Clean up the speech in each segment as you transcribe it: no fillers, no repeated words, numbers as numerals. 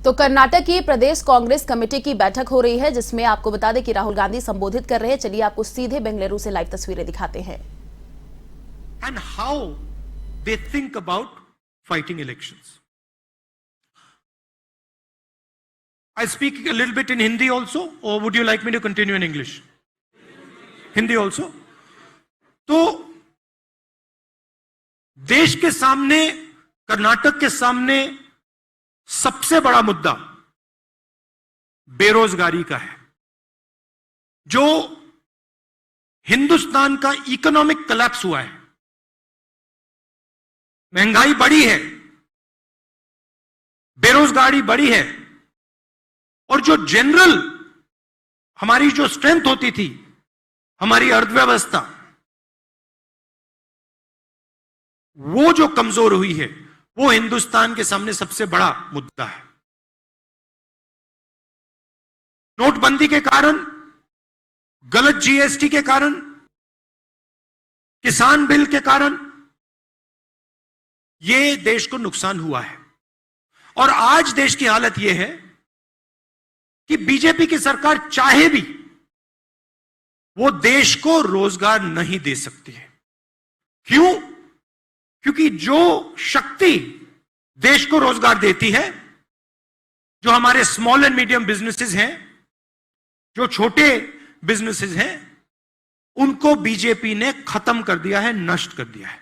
तो कर्नाटक की प्रदेश कांग्रेस कमेटी की बैठक हो रही है, जिसमें आपको बता दें कि राहुल गांधी संबोधित कर रहे हैं। चलिए आपको सीधे बेंगलुरु से लाइव तस्वीरें दिखाते हैं। And how they think about fighting elections. I speak a little bit in Hindi also, or would you like me to continue in English? Hindi also. तो देश के सामने, कर्नाटक के सामने सबसे बड़ा मुद्दा बेरोजगारी का है, जो हिंदुस्तान का इकोनॉमिक कोलैप्स हुआ है। महंगाई बढ़ी है, बेरोजगारी बढ़ी है, और जो जनरल हमारी जो स्ट्रेंथ होती थी, हमारी अर्थव्यवस्था, वो जो कमजोर हुई है, वो हिंदुस्तान के सामने सबसे बड़ा मुद्दा है। नोटबंदी के कारण, गलत जीएसटी के कारण, किसान बिल के कारण ये देश को नुकसान हुआ है। और आज देश की हालत यह है कि बीजेपी की सरकार चाहे भी वो देश को रोजगार नहीं दे सकती है। क्यों? क्योंकि जो शक्ति देश को रोजगार देती है, जो हमारे स्मॉल एंड मीडियम बिजनेसेस हैं, जो छोटे बिजनेसेस हैं, उनको बीजेपी ने खत्म कर दिया है, नष्ट कर दिया है।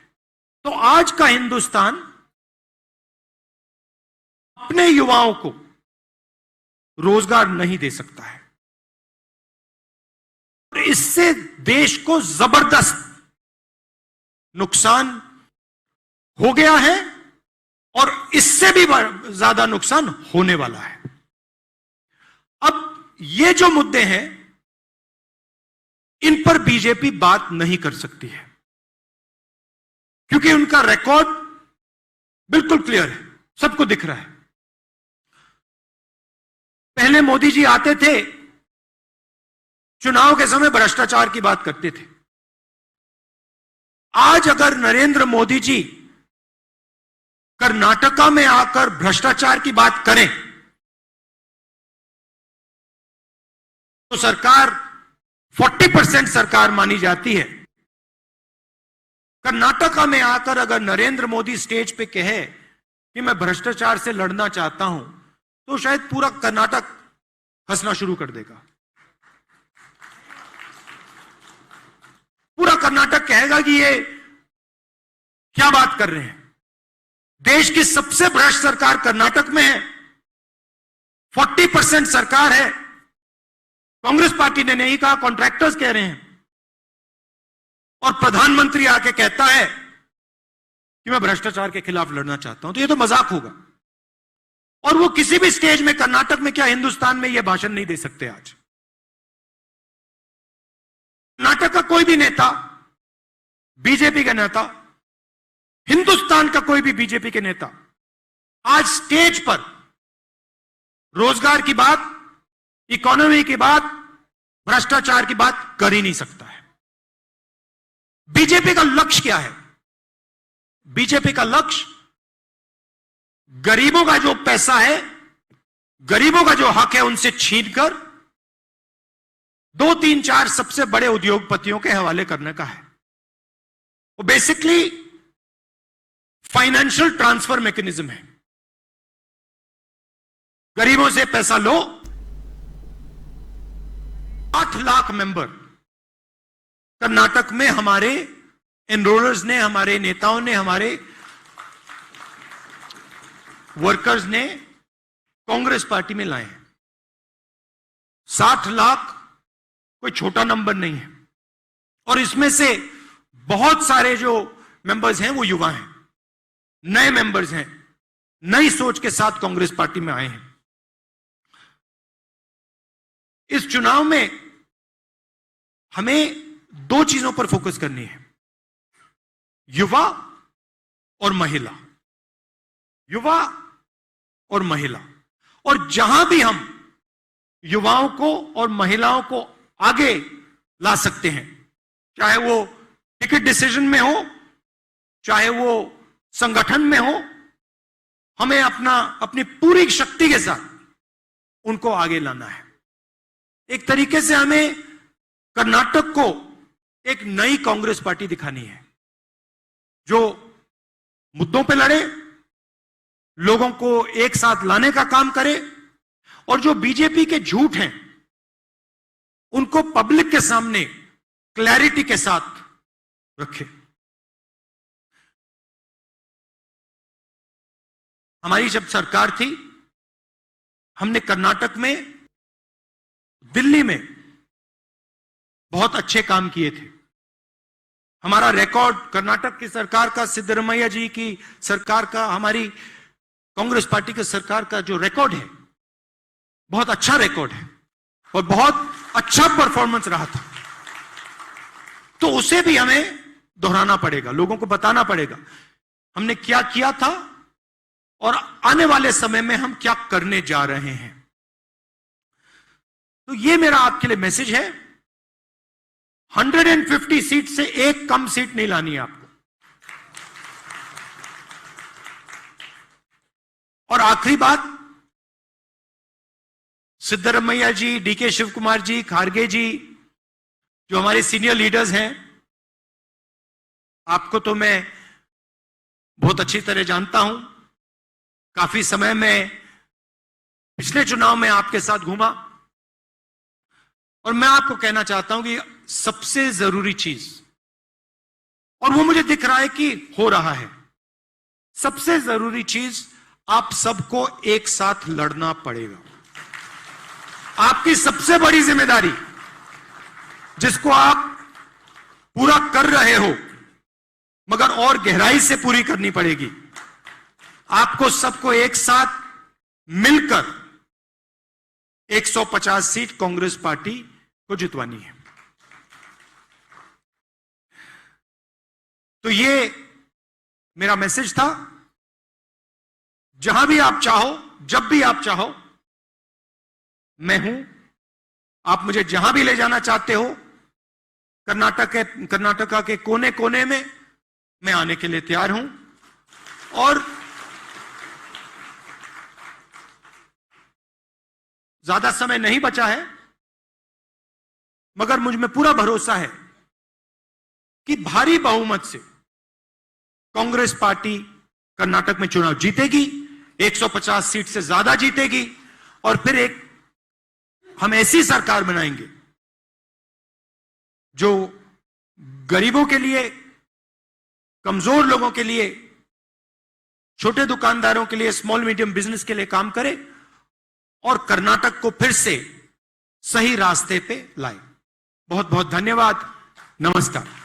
तो आज का हिंदुस्तान अपने युवाओं को रोजगार नहीं दे सकता है, और इससे देश को जबरदस्त नुकसान हो गया है, और इससे भी ज्यादा नुकसान होने वाला है। अब ये जो मुद्दे हैं, इन पर बीजेपी बात नहीं कर सकती है, क्योंकि उनका रिकॉर्ड बिल्कुल क्लियर है, सबको दिख रहा है। पहले मोदी जी आते थे, चुनाव के समय भ्रष्टाचार की बात करते थे। आज अगर नरेंद्र मोदी जी कर्नाटका में आकर भ्रष्टाचार की बात करें, तो सरकार 40% सरकार मानी जाती है। कर्नाटका में आकर अगर नरेंद्र मोदी स्टेज पे कहे कि मैं भ्रष्टाचार से लड़ना चाहता हूं, तो शायद पूरा कर्नाटक हंसना शुरू कर देगा। पूरा कर्नाटक कहेगा कि ये क्या बात कर रहे हैं। देश की सबसे भ्रष्ट सरकार कर्नाटक में है, 40% सरकार है। कांग्रेस पार्टी ने नहीं कहा, कॉन्ट्रैक्टर्स कह रहे हैं। और प्रधानमंत्री आके कहता है कि मैं भ्रष्टाचार के खिलाफ लड़ना चाहता हूं, तो ये तो मजाक होगा। और वो किसी भी स्टेज में, कर्नाटक में क्या हिंदुस्तान में, यह भाषण नहीं दे सकते। आज कर्नाटक का कोई भी नेता, बीजेपी का नेता, हिंदुस्तान का कोई भी बीजेपी के नेता आज स्टेज पर रोजगार की बात, इकोनॉमी की बात, भ्रष्टाचार की बात कर ही नहीं सकता है। बीजेपी का लक्ष्य क्या है? बीजेपी का लक्ष्य गरीबों का जो पैसा है, गरीबों का जो हक है, उनसे छीनकर 2, 3, 4 सबसे बड़े उद्योगपतियों के हवाले करने का है। वो बेसिकली फाइनेंशियल ट्रांसफर मैकेनिज्म है। गरीबों से पैसा लो। 8 लाख मेंबर कर्नाटक में हमारे एनरोलर्स ने, हमारे नेताओं ने, हमारे वर्कर्स ने कांग्रेस पार्टी में लाए हैं। 60 लाख कोई छोटा नंबर नहीं है, और इसमें से बहुत सारे जो मेंबर्स हैं वो युवा हैं, नए मेंबर्स हैं, नई सोच के साथ कांग्रेस पार्टी में आए हैं। इस चुनाव में हमें 2 चीजों पर फोकस करनी है, युवा और महिला। युवा और महिला। और जहां भी हम युवाओं को और महिलाओं को आगे ला सकते हैं, चाहे वो टिकट डिसीजन में हो, चाहे वो संगठन में हो, हमें अपनी पूरी शक्ति के साथ उनको आगे लाना है। एक तरीके से हमें कर्नाटक को एक नई कांग्रेस पार्टी दिखानी है, जो मुद्दों पे लड़े, लोगों को एक साथ लाने का काम करे, और जो बीजेपी के झूठ हैं उनको पब्लिक के सामने क्लैरिटी के साथ रखे। हमारी जब सरकार थी, हमने कर्नाटक में, दिल्ली में बहुत अच्छे काम किए थे। हमारा रिकॉर्ड, कर्नाटक की सरकार का, सिद्धरमैया जी की सरकार का, हमारी कांग्रेस पार्टी की सरकार का जो रिकॉर्ड है, बहुत अच्छा रिकॉर्ड है और बहुत अच्छा परफॉर्मेंस रहा था। तो उसे भी हमें दोहराना पड़ेगा, लोगों को बताना पड़ेगा हमने क्या किया था और आने वाले समय में हम क्या करने जा रहे हैं। तो ये मेरा आपके लिए मैसेज है, 150 सीट से एक कम सीट नहीं लानी है आपको। और आखिरी बात, सिद्धरमैया जी, डीके शिव कुमार जी, खारगे जी, जो हमारे सीनियर लीडर्स हैं, आपको तो मैं बहुत अच्छी तरह जानता हूं। काफी समय में पिछले चुनाव में आपके साथ घूमा, और मैं आपको कहना चाहता हूं कि सबसे जरूरी चीज, और वो मुझे दिख रहा है कि हो रहा है, सबसे जरूरी चीज, आप सबको एक साथ लड़ना पड़ेगा। आपकी सबसे बड़ी जिम्मेदारी, जिसको आप पूरा कर रहे हो मगर और गहराई से पूरी करनी पड़ेगी, आपको सबको एक साथ मिलकर 150 सीट कांग्रेस पार्टी को जितवानी है। तो ये मेरा मैसेज था। जहां भी आप चाहो, जब भी आप चाहो, मैं हूं। आप मुझे जहां भी ले जाना चाहते हो, कर्नाटका के कोने कोने में मैं आने के लिए तैयार हूं। और ज्यादा समय नहीं बचा है, मगर मुझ में पूरा भरोसा है कि भारी बहुमत से कांग्रेस पार्टी कर्नाटक में चुनाव जीतेगी, 150 सीट से ज्यादा जीतेगी, और फिर हम ऐसी सरकार बनाएंगे जो गरीबों के लिए, कमजोर लोगों के लिए, छोटे दुकानदारों के लिए, स्मॉल मीडियम बिजनेस के लिए काम करे और कर्नाटक को फिर से सही रास्ते पे लाए। बहुत बहुत धन्यवाद। नमस्कार।